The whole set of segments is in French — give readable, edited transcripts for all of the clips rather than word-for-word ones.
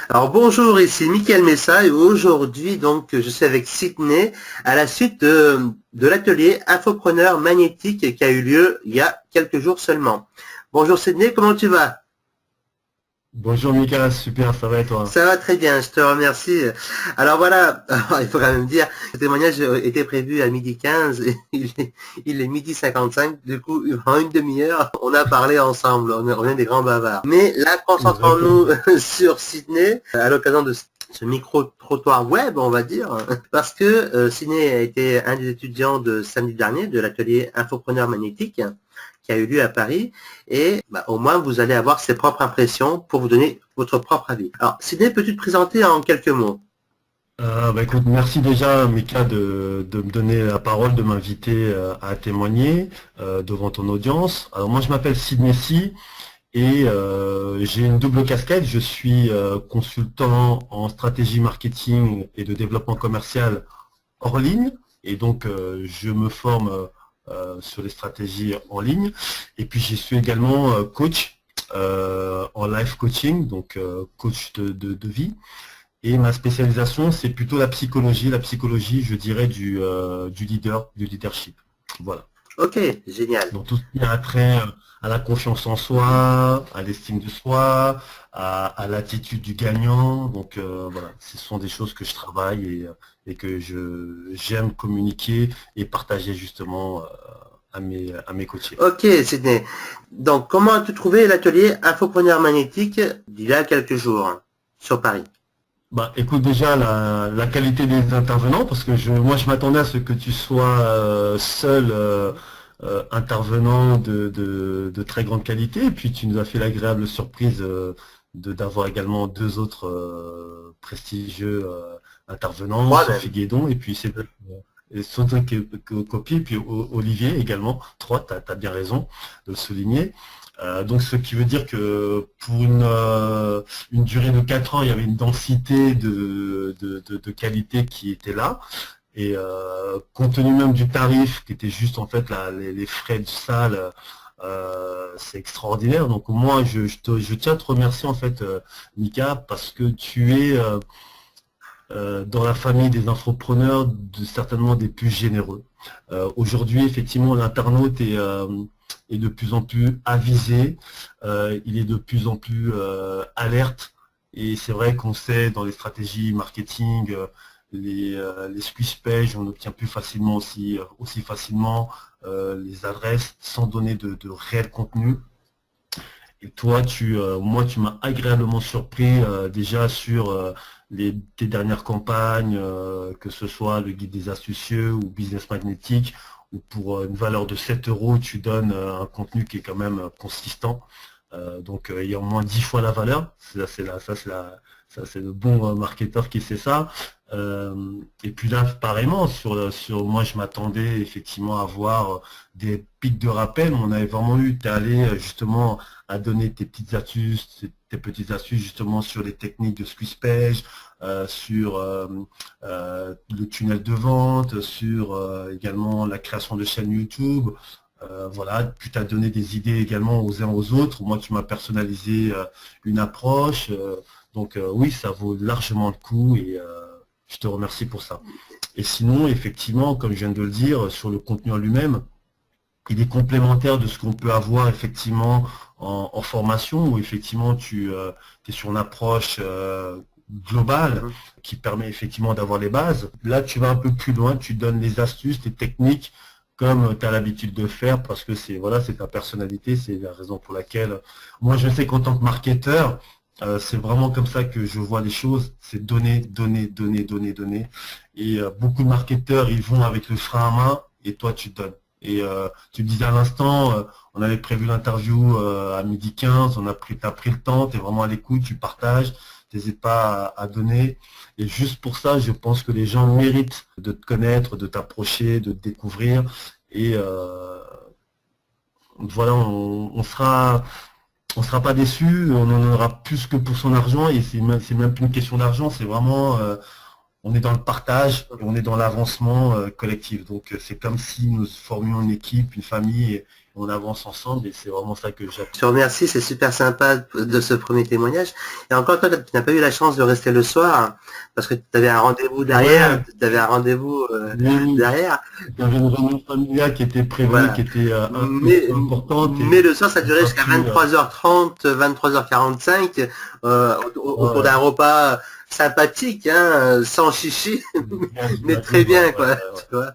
Alors bonjour, ici Mickaël Messa et aujourd'hui donc je suis avec Sydney à la suite de l'atelier Infopreneur magnétique qui a eu lieu il y a quelques jours seulement. Bonjour Sydney, comment tu vas? Bonjour Mika, super, ça va et toi? Ça va très bien, je te remercie. Alors voilà, il faut quand même dire, ce témoignage était prévu à midi 15 et il est midi 55. Du coup, en une demi-heure, on a parlé ensemble, on est des grands bavards. Mais là, concentrons-nous Exactement. sur Sydney, à l'occasion de ce micro-trottoir web, on va dire, parce que Sydney a été un des étudiants de samedi dernier de l'atelier Infopreneur magnétique qui a eu lieu à Paris et au moins vous allez avoir ses propres impressions pour vous donner votre propre avis. Alors, Sydney, peux-tu te présenter en quelques mots? Écoute, merci déjà Mika de me donner la parole, de m'inviter à témoigner devant ton audience. Alors moi je m'appelle Sidney Sy et j'ai une double casquette. Je suis consultant en stratégie marketing et de développement commercial hors ligne et donc je me forme sur les stratégies en ligne. Et puis je suis également coach en life coaching, donc coach de vie. Et ma spécialisation, c'est plutôt la psychologie, je dirais, du leader, du leadership. Voilà. Ok, génial. Donc tout ce qui a trait à la confiance en soi, à l'estime de soi, à l'attitude du gagnant. Donc voilà, ce sont des choses que je travaille et que j'aime communiquer et partager justement à mes coachés. Ok, Sydney. Donc, comment as-tu trouvé l'atelier Infopreneur magnétique d'il y a quelques jours sur Paris? Bah, écoute déjà la qualité des intervenants, parce que moi je m'attendais à ce que tu sois seul intervenant de très grande qualité, et puis tu nous as fait l'agréable surprise d'avoir également deux autres prestigieux intervenants, Trois même. Sophie Guédon, et puis Cédric Copier, et puis Olivier également, trois, tu as bien raison de le souligner. Donc ce qui veut dire que pour une durée de 4 ans, il y avait une densité de qualité qui était là. Et compte tenu même du tarif, qui était juste en fait les frais de salle, c'est extraordinaire. Donc moi, je tiens à te remercier en fait, Mika, parce que tu es dans la famille des infopreneurs, certainement des plus généreux. Aujourd'hui, effectivement, l'internaute est de plus en plus avisé, il est de plus en plus alerte. Et c'est vrai qu'on sait dans les stratégies marketing, les squeeze pages, on obtient plus facilement aussi facilement les adresses sans donner de réel contenu. Et toi, moi, tu m'as agréablement surpris déjà sur tes dernières campagnes, que ce soit le guide des astucieux ou Business Magnétique, où pour une valeur de 7 euros, tu donnes un contenu qui est quand même consistant. Donc, il y a au moins 10 fois la valeur. Ça, c'est le bon marketeur qui sait ça. Et puis là, pareillement, moi, je m'attendais effectivement à voir des pics de rappel. On avait vraiment t'es allé justement à donner tes petites astuces justement sur les techniques de squeeze page, sur le tunnel de vente, sur également la création de chaînes YouTube. Voilà, puis tu as donné des idées également aux uns aux autres. Moi, tu m'as personnalisé une approche. Donc oui, ça vaut largement le coup et je te remercie pour ça. Et sinon, effectivement, comme je viens de le dire, sur le contenu en lui-même, il est complémentaire de ce qu'on peut avoir effectivement en formation, où effectivement tu es sur une approche globale Mhm. qui permet effectivement d'avoir les bases. Là, tu vas un peu plus loin, tu donnes les astuces, les techniques, comme tu as l'habitude de faire, parce que c'est ta personnalité, c'est la raison pour laquelle moi je sais qu'en tant que marketeur, c'est vraiment comme ça que je vois les choses, c'est donner, donner, donner, donner, donner. Et beaucoup de marketeurs, ils vont avec le frein à main, et toi tu donnes. Et tu me disais à l'instant, on avait prévu l'interview à midi 15, t'as pris le temps, tu es vraiment à l'écoute, tu partages, n'hésites pas à donner. Et juste pour ça, je pense que les gens méritent de te connaître, de t'approcher, de te découvrir. Et voilà, on sera pas déçu, on en aura plus que pour son argent. Et c'est même plus une question d'argent, c'est vraiment on est dans le partage et on est dans l'avancement collectif. Donc c'est comme si nous formions une équipe, une famille, et on avance ensemble et c'est vraiment ça que j'apprécie. Je te remercie, c'est super sympa de ce premier témoignage. Et encore toi, tu n'as pas eu la chance de rester le soir, hein, parce que tu avais un rendez-vous derrière, tu avais un rendez-vous derrière. Il y avait une réunion familiale qui était prévue, voilà. qui était importante. Mais le soir, ça durait jusqu'à 23h30, 23h45, autour d'un repas sympathique, hein, sans chichi, mais très bien, quoi. Tu vois.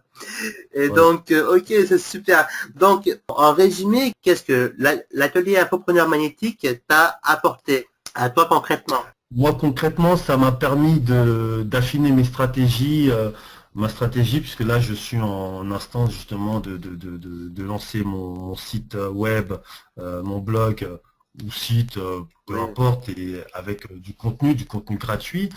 Et donc, ok, c'est super. Donc, en résumé, qu'est-ce que l'atelier Infopreneur Magnétique t'a apporté à toi concrètement? Moi, concrètement, ça m'a permis d'affiner mes stratégies, ma stratégie, puisque là, je suis en instance justement de lancer mon site web, mon blog ou site, peu importe, et avec du contenu gratuit.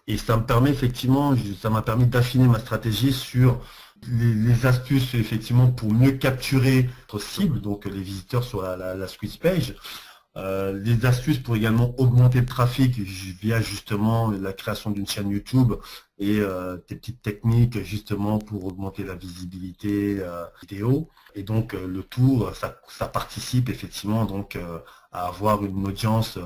Et ça me permet effectivement, ça m'a permis d'affiner ma stratégie sur les astuces effectivement pour mieux capturer notre cible, donc les visiteurs sur la squeeze page. Les astuces pour également augmenter le trafic via justement la création d'une chaîne YouTube et des petites techniques justement pour augmenter la visibilité vidéo. Et donc le tout, ça participe effectivement donc à avoir une audience,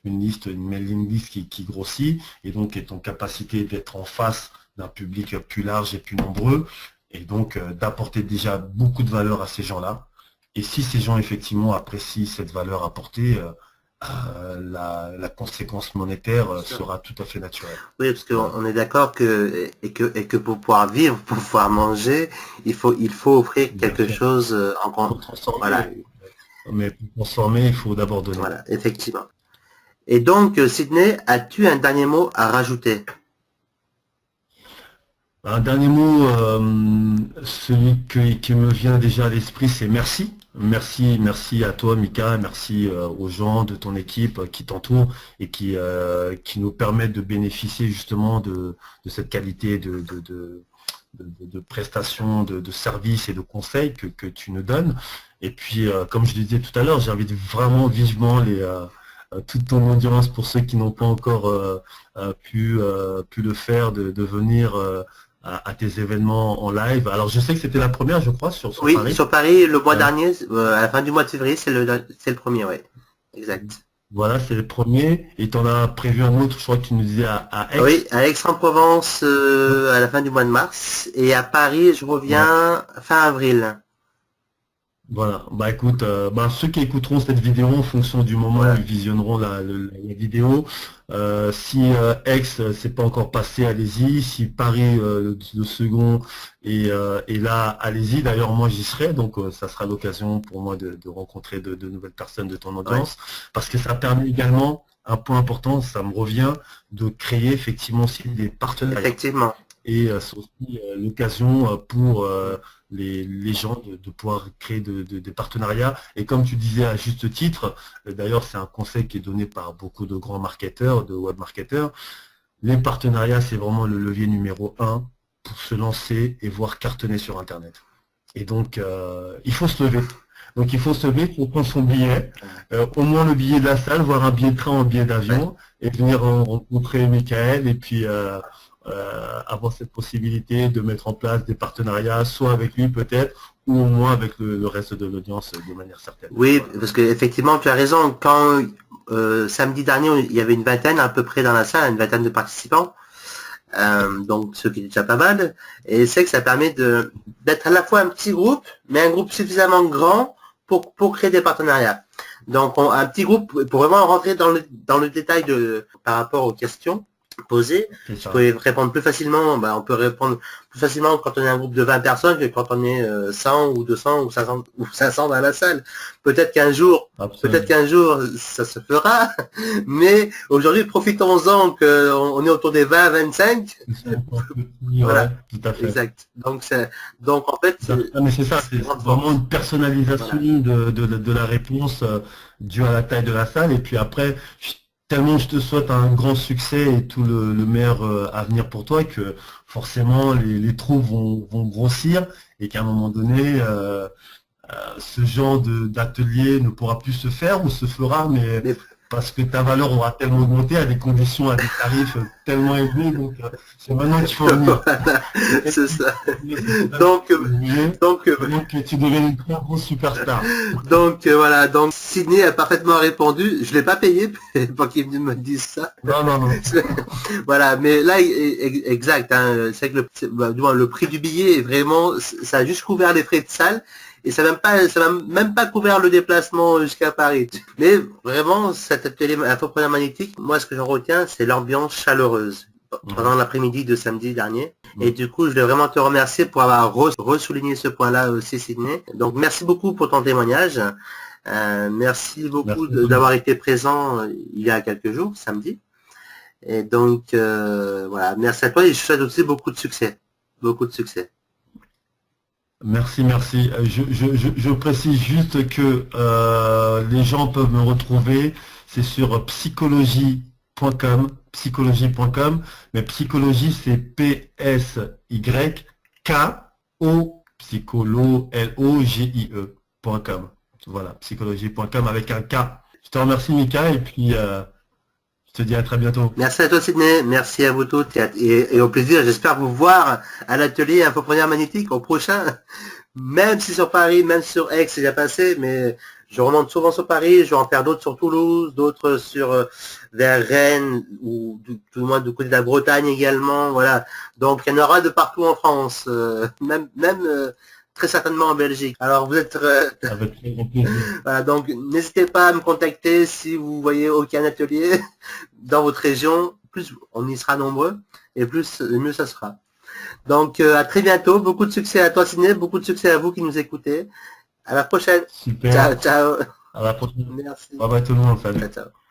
une mailing list qui grossit et donc est en capacité d'être en face d'un public plus large et plus nombreux et donc d'apporter déjà beaucoup de valeur à ces gens-là. Et si ces gens effectivement apprécient cette valeur apportée, la conséquence monétaire sera tout à fait naturelle. Oui, parce qu'on est d'accord que pour pouvoir vivre, pour pouvoir manger, il faut offrir quelque chose en transformer. Voilà. Mais pour transformer, il faut d'abord donner. Voilà, effectivement. Et donc, Sydney, as-tu un dernier mot à rajouter? Un dernier mot, celui qui me vient déjà à l'esprit, c'est merci. Merci à toi, Mika, merci aux gens de ton équipe qui t'entourent et qui nous permettent de bénéficier justement de cette qualité de prestations, de services et de conseils que tu nous donnes. Et puis, comme je le disais tout à l'heure, j'invite vraiment vivement toute ton audience, pour ceux qui n'ont pas encore pu le faire, de venir à tes événements en live. Alors je sais que c'était la première, je crois, sur oui, Paris. Sur Paris, le mois dernier, à la fin du mois de février, c'est le premier, oui. Exact. Voilà, c'est le premier. Et tu en as prévu un autre, je crois que tu nous disais à Aix. Oui, à Aix-en-Provence à la fin du mois de mars. Et à Paris, je reviens fin avril. Voilà, bah écoute, ceux qui écouteront cette vidéo en fonction du moment où ils visionneront la vidéo, si Aix c'est pas encore passé, allez-y. Si Paris le second est là, allez-y. D'ailleurs moi j'y serai, donc ça sera l'occasion pour moi de rencontrer de nouvelles personnes de ton audience, parce que ça permet également, un point important, ça me revient, de créer effectivement aussi des partenariats. Effectivement. Et c'est aussi l'occasion pour les gens de pouvoir créer des partenariats. Et comme tu disais à juste titre, d'ailleurs c'est un conseil qui est donné par beaucoup de grands marketeurs, de web marketeurs, les partenariats c'est vraiment le levier numéro 1 pour se lancer et voir cartonner sur Internet. Et donc il faut se lever. Donc il faut se lever pour prendre son billet, au moins le billet de la salle, voire un billet de train, un billet d'avion, et venir rencontrer Michael et puis avoir cette possibilité de mettre en place des partenariats, soit avec lui peut-être, ou au moins avec le reste de l'audience de manière certaine. Oui, parce que effectivement tu as raison, quand samedi dernier il y avait une vingtaine à peu près dans la salle, une vingtaine de participants, donc ce qui est déjà pas mal, et c'est que ça permet d'être à la fois un petit groupe, mais un groupe suffisamment grand pour créer des partenariats. Donc un petit groupe pour vraiment rentrer dans le détail par rapport aux questions posées. Vous pouvez répondre plus facilement, on peut répondre plus facilement quand on est un groupe de 20 personnes que quand on est 100 ou 200 ou 500 dans la salle. Peut-être qu'un jour ça se fera, mais aujourd'hui profitons-en qu'on est autour des 20-25. Voilà, tout à fait. Exact. Donc en fait c'est ça, c'est vraiment une personnalisation de la réponse due à la taille de la salle. Et puis après, tellement je te souhaite un grand succès et tout le meilleur avenir pour toi, que forcément les trous vont grossir et qu'à un moment donné, ce genre d'atelier ne pourra plus se faire ou se fera, mais parce que ta valeur aura tellement augmenté à des conditions, à des tarifs tellement élevés, donc c'est maintenant qu'il faut venir. Voilà, c'est ça. Donc, Donc tu deviens une très grosse superstar. voilà, donc Sydney a parfaitement répondu. Je l'ai pas payé pour qu'il me dise ça. Non, non, non. Voilà, mais là, exact, hein, c'est que le prix du billet est vraiment, ça a juste couvert les frais de salle. Et ça va même pas couvert le déplacement jusqu'à Paris. Mais vraiment, cet atelier infopreneur magnétique, moi, ce que j'en retiens, c'est l'ambiance chaleureuse pendant l'après-midi de samedi dernier. Et du coup, je voulais vraiment te remercier pour avoir ressouligné ce point-là aussi, Sydney. Donc, merci beaucoup pour ton témoignage. Merci beaucoup d'avoir été présent il y a quelques jours, samedi. Et donc, voilà, merci à toi et je souhaite aussi beaucoup de succès. Beaucoup de succès. Merci, merci. Je précise juste que les gens peuvent me retrouver, c'est sur psychologie.com, mais psychologie c'est P-S-Y-K-O, psycholo, L-O-G-I-E.com. Voilà, psychologie.com avec un K. Je te remercie Mika et puis je te dis à très bientôt. Merci à toi Sydney, merci à vous toutes et au plaisir, j'espère vous voir à l'atelier Infopreneur Magnétique au prochain, même si sur Paris, même sur Aix c'est déjà passé, mais je remonte souvent sur Paris, je vais en faire d'autres sur Toulouse, d'autres sur vers Rennes ou tout le moins du côté de la Bretagne également, voilà. Donc il y en aura de partout en France, même très certainement en Belgique. Alors vous êtes voilà, donc n'hésitez pas à me contacter si vous voyez aucun atelier dans votre région. Plus on y sera nombreux et plus mieux ça sera. Donc à très bientôt. Beaucoup de succès à toi Sydney, beaucoup de succès à vous qui nous écoutez. À la prochaine. Super. Ciao, ciao. À la prochaine. Merci. Bye bye tout le monde. Salut. Ciao, ciao.